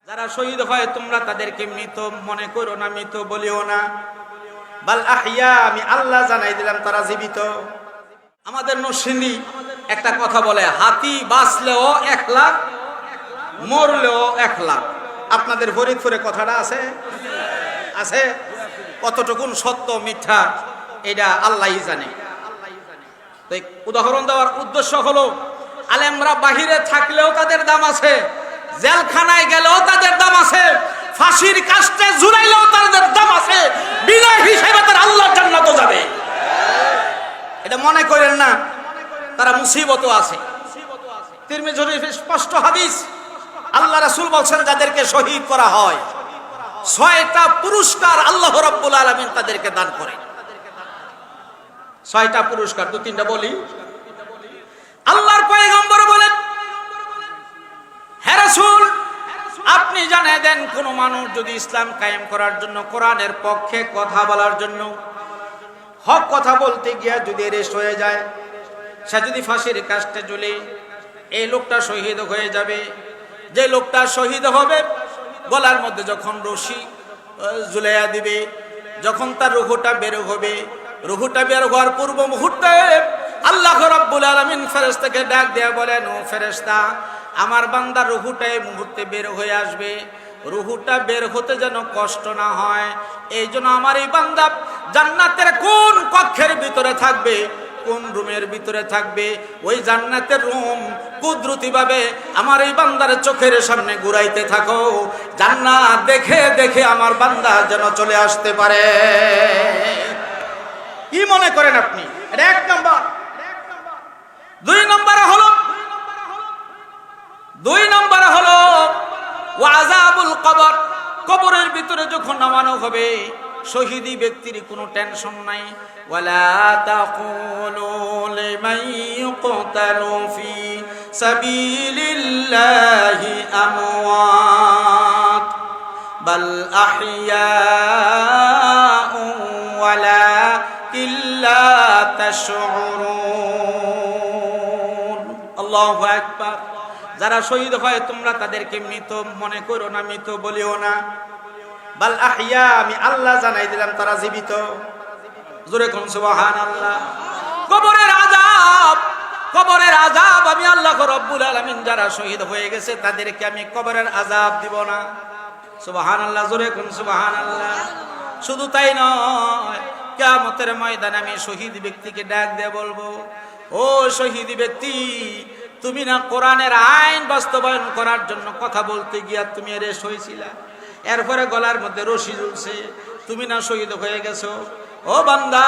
যারা শহীদ হয় তোমরা তাদেরকে মৃত মনে করো না, মৃত বলিও না। বাল আহইয়া, আমি আল্লাহ জানাই দিলাম তারা জীবিত। আমাদের নরসিংদী একটা কথা বলে, হাতি বাঁচলেও 1 লাখ, মরলেও 1 লাখ। আপনাদের ফরিদপুরে কথাটা আছে আছে কতটুকুন সত্য মিথ্যা এটা আল্লাহই জানে। তো উদাহরণ দেওয়ার উদ্দেশ্য হলো, আলেমরা বাহিরে থাকলেও তাদের দাম আছে, জেলখানায় গেলেও তাদের দাম আছে, ফাঁসির কাস্টে ঝুলাইলেও তাদের দাম আছে, বিনা হিসেবে তারা আল্লাহর জান্নাতে যাবে। এটা মনে করেন না তারা মুসিবত আছে। তিরমিজি শরীফে স্পষ্ট হাদিস, আল্লাহ রাসূল বলেন যাদেরকে শহীদ করা হয় 6টা পুরস্কার আল্লাহ রাব্বুল আলামিন তাদেরকে দান করে। 6টা পুরস্কার, 2-3টা বলি। আল্লাহর পয়গম্বর বলেন, হে রাসূল আপনি জানিয়ে দেন, কোন মানুষ যদি ইসলাম কায়েম করার জন্য, কোরআনের পক্ষে কথা বলার জন্য, হক কথা বলতে গিয়া যদি রেস্ট হয়ে যায়, সে যদি ফাঁসির কাস্টে ঝুলে, এই লোকটা শহীদ হয়ে যাবে। যে লোকটা শহীদ হবে, গলার মধ্যে যখন রশি ঝুলাইয়া দিবে, যখন তার রুহটা বের হবে, রুহটা বের হওয়ার পূর্ব মুহূর্তে আল্লাহ রাব্বুল আলামিন ফেরেশতাকে ডাক দিয়ে বলেন, ও ফেরেশতা, আমার বান্দার রুহটা এই মুহূর্তে বের হয়ে আসবে, রুহটা বের হতে যেন কষ্ট না হয়, এই জন্য আমার এই বান্দা জান্নাতের কোন কক্ষের ভিতরে থাকবে, কোন রুমের ভিতরে থাকবে, ওই জান্নাতের রুম কুদরতি ভাবে আমার এই বান্দার চোখের সামনে ঘুরাইতে থাকো, জান্নাত দেখে দেখে আমার বান্দা যেন চলে আসতে পারে। কি মনে করেন আপনি? এটা 1 নাম্বার। 2 নম্বরে হলো ওয়াজাবুল কবর। কবরের ভিতরে যখন নামানো হবে, শহীদি ব্যক্তির কোনো টেনশন নাই। ওয়ালা তাকুলু লিমান ইউকতালু ফি সাবিলিল্লাহি আমওয়াত বাল আহইয়াউ ওয়ালাকিন লা তাশউরুন। আল্লাহু আকবার। যারা শহীদ হয় তোমরা তাদেরকে মৃত মনে করো না, মৃত বলিও না। বাল আহইয়া, আমি আল্লাহ জানাই দিলাম তারা জীবিত। জোরে কোন সুবহানাল্লাহ। কবরের আযাব, কবরের আযাব আমি আল্লাহ রাব্বুল আলামিন যারা শহীদ হয়ে গেছে তাদেরকে আমি কবরের আযাব দিব না। সুবহানাল্লাহ, জোরে কোন সুবহানাল্লাহ। শুধু তাই নয়, কিয়ামতের ময়দানে আমি শহীদ ব্যক্তিকে ডাক দিয়ে বলবো, ও শহীদ ব্যক্তি, তুমি না কোরআনের আইন বাস্তবায়ন করার জন্য কথা বলতে গিয়া তুমি রেশ হয়েছিলা, এরপরে গলার মধ্যে রশি ঝুলছে, তুমি না শহীদ হয়ে গেছো। ও বান্দা,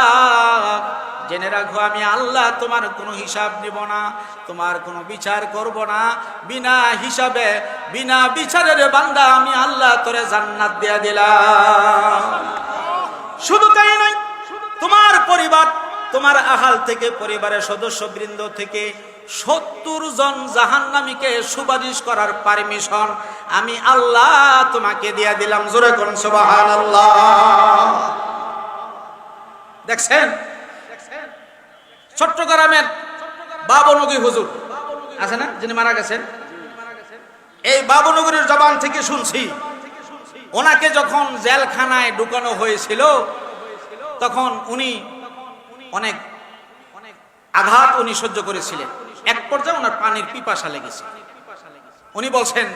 জেনে রাখো আমি আল্লাহ তোমার কোনো হিসাব নিব না, তোমার কোনো বিচার করব না। বিনা হিসাবে, বিনা বিচারের বান্দা আমি আল্লাহ তোরে জান্নাত দিয়া দিলাম। শুধু তাই নয়, তোমার পরিবার, তোমার আহাল থেকে, পরিবারের সদস্যবৃন্দ থেকে 70 জন জাহান্নামীকে সুপারিশ করার পারমিশন আমি আল্লাহ তোমাকে দিয়ে দিলাম। জোরে করুন সুবহানাল্লাহ। দেখছেন, চট্টগ্রামের বাবনগী হুজুর আছে না, যিনি মারা গেছেন, এই বাবনগরীর জবান থেকে শুনছি, ওনাকে যখন জেলখানায় ঢুকানো হয়েছিল তখন উনি অনেক আঘাত উনি সহ্য করেছিলেন। এক পর্যায়ে ওনার পানির পিপাসা লেগেছে। উনি বলছেন,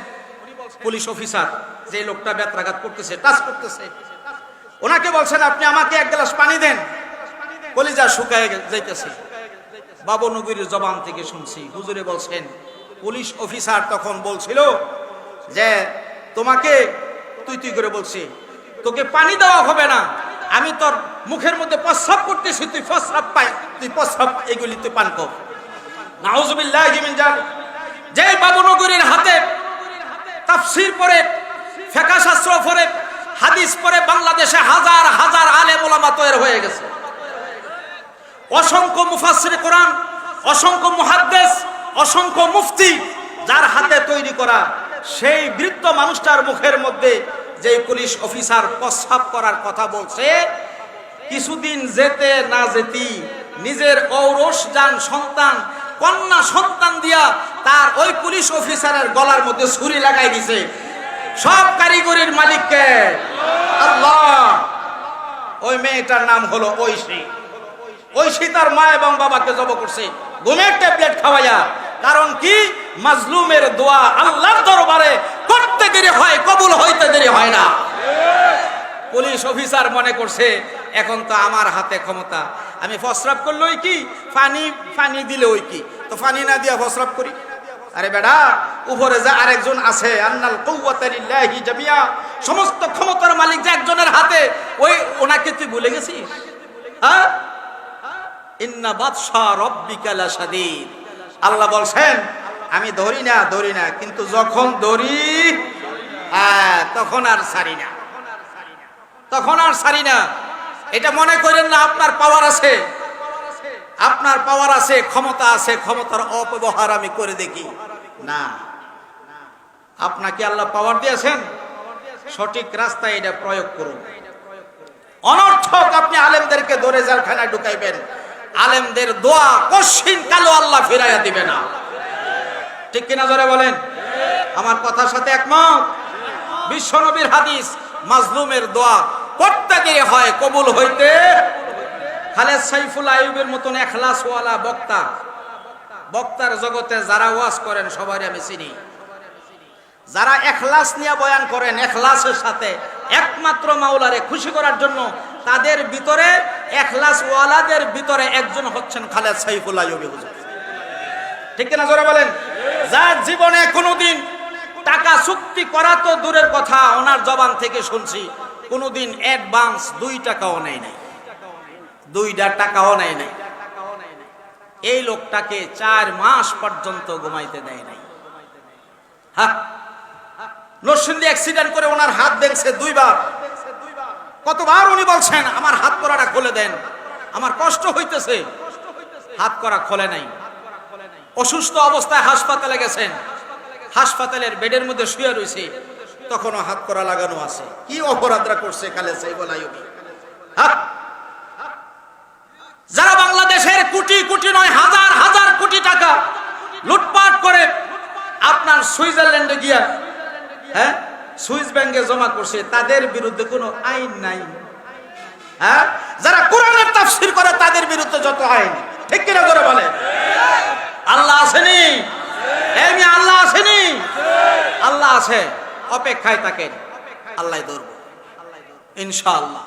পুলিশ অফিসার যে লোকটা বেত্রাঘাত করতেছে, টাচ করতেছে, ওনাকে বলছেন আপনি আমাকে 1 গ্লাস পানি দেন, কলিজা শুকায় যাইতেছে। বাবনগরীর জবান থেকে শুনছি, হুজুরে বলছেন, পুলিশ অফিসার তখন বলছিল যে তোমাকে তুই তুই করে বলছি, তোকে পানি দেওয়া হবে না, আমি তোর মুখের মধ্যে প্রস্রাব করতেছি, তুই প্রস্রাব পাই, তুই প্রস্রাব এগুলি তুই পান কর। নাউযুবিল্লাহি মিন যালিক। যে বাবনগরীর হাতে তাফসীর পড়ে, ফিকহ শাস্ত্র পড়ে, হাদিস পড়ে বাংলাদেশে হাজার হাজার আলেম ওলামা তৈরি হয়ে গেছে। অসংখ্য মুফাসসির কোরআন, অসংখ্য মুহাদ্দিস, অসংখ্য মুফতি যার হাতে তৈরি করা, সেই বৃদ্ধ মানুষটার মুখের মধ্যে যে পুলিশ অফিসার প্রস্রাব করার কথা বলছে, কিছুদিন যেতে না যেতেই নিজের ঔরস জান সন্তান, কন্যা সন্তান দিয়া তার ওই পুলিশ অফিসারের গলার মধ্যে ছুরি লাগাই দিছে। সব কারিগরির মালিককে আল্লাহ। ওই মেয়েটার নাম হলো ঐশী। ঐশী তার মা এবং বাবাকে জবাই করছে ঘুমের ট্যাবলেট খাওয়াইয়া। কারণ কি? মাজলুমের দোয়া আল্লাহর দরবারে করতে দেরি হয়, কবুল হইতে দেরি হয় না। পুলিশ অফিসার মনে করছে এখন তো আমার হাতে ক্ষমতা, আমি প্রস্রাব করলে ওই কি, পানি দিলে ওই কি, তো পানি না দিয়া প্রস্রাব করি। আরে বেটা, উপরে যে আরেকজন আছে, আন্নাল কুওয়াতা লিল্লাহি জামিয়া, সমস্ত ক্ষমতার মালিক যে একজনের হাতে, ওই ওনাকে তুই ভুলে গেছিস? হ্যাঁ, ইন্না বাতশা রাব্বিকা লাশাদীদ। আল্লাহ বলছেন আমি ধরি না, কিন্তু যখন ধরি তখন আর ছাড়ি না, তখন আর ছাড়ি না। এটা মনে করেন না আপনার পাওয়ার আছে, আপনার পাওয়ার আছে, ক্ষমতা আছে, ক্ষমতার অপব্যবহার আমি করে দেখি না। আপনাকে আল্লাহ পাওয়ার দিয়েছেন, সঠিক রাস্তায় এটা প্রয়োগ করুন। অনর্থক আপনি আলেমদেরকে ধরে জেলখানায় ঢুকাইবেন, আলেমদের দোয়া কশিন কালো আল্লাহ ফিরাইয়া দিবে না। ঠিক কিনা জোরে বলেন? আমার কথার সাথে একমত? বিশ্বনবীর হাদিস, মাজলুমের দোয়া করতে দেরি হয়, কবুল হইতে। খালেদ সাইফুল আইয়ুবের মতন ইখলাসওয়ালা বক্তার জগতে যারা ওয়াজ করেন সবাই আমি চিনি। যারা ইখলাস নিয়ে বয়ান করেন, ইখলাসের সাথে একমাত্র মাওলারে খুশি করার জন্য, তাদের ভিতরে ইখলাসওয়ালাদের ভিতরে একজন হচ্ছেন খালেদ সাইফুল আইয়ুবী হুজুর। ঠিক কিনা জোরে বলেন? যার জীবনে কোনোদিন টাকা চুক্তি করা তো দূরের কথা, ওনার জবান থেকে শুনছি কোনোদিন অ্যাডভান্স 2 টাকাও নেয় নাই, 2 টাকাও নেয় নাই। এই লোকটাকে 4 মাস পর্যন্ত ঘুমাইতে দেয় নাই। হ্যাঁ, নরসিংদী অ্যাক্সিডেন্ট করে ওনার হাত ভেঙেছে 2 বার। কতবার উনি বলছেন আমার হাত করাটা খুলে দেন, আমার কষ্ট হইতেছে, হাত করা খোলে নাই। অসুস্থ অবস্থায় হাসপাতালে গেছেন, হাসপাতালের বেডের মধ্যে শুয়ে রয়েছে, তখনও হাত করা লাগানো আছে। কি অপরাধরা করছে খালেদ সাইফুল আইয়ুবী? যারা বাংলাদেশের কোটি কোটি নয় হাজার হাজার কোটি টাকা লুটপাট করে আপনার সুইজারল্যান্ডে গিয়া সুইস ব্যাংকে জমা করছে, তাদের বিরুদ্ধে কোনো আইন নাই। হ্যাঁ, যারা কোরআনের তাফসীর করে তাদের বিরুদ্ধে যত আইন, ঠিক কিনা করে বলে? আল্লাহ আসেনি? এমনি আল্লাহ আসেনি? আল্লাহ আছে, অপেক্ষায় থাকেন, আল্লাহ ধরব ইনশাআল্লাহ।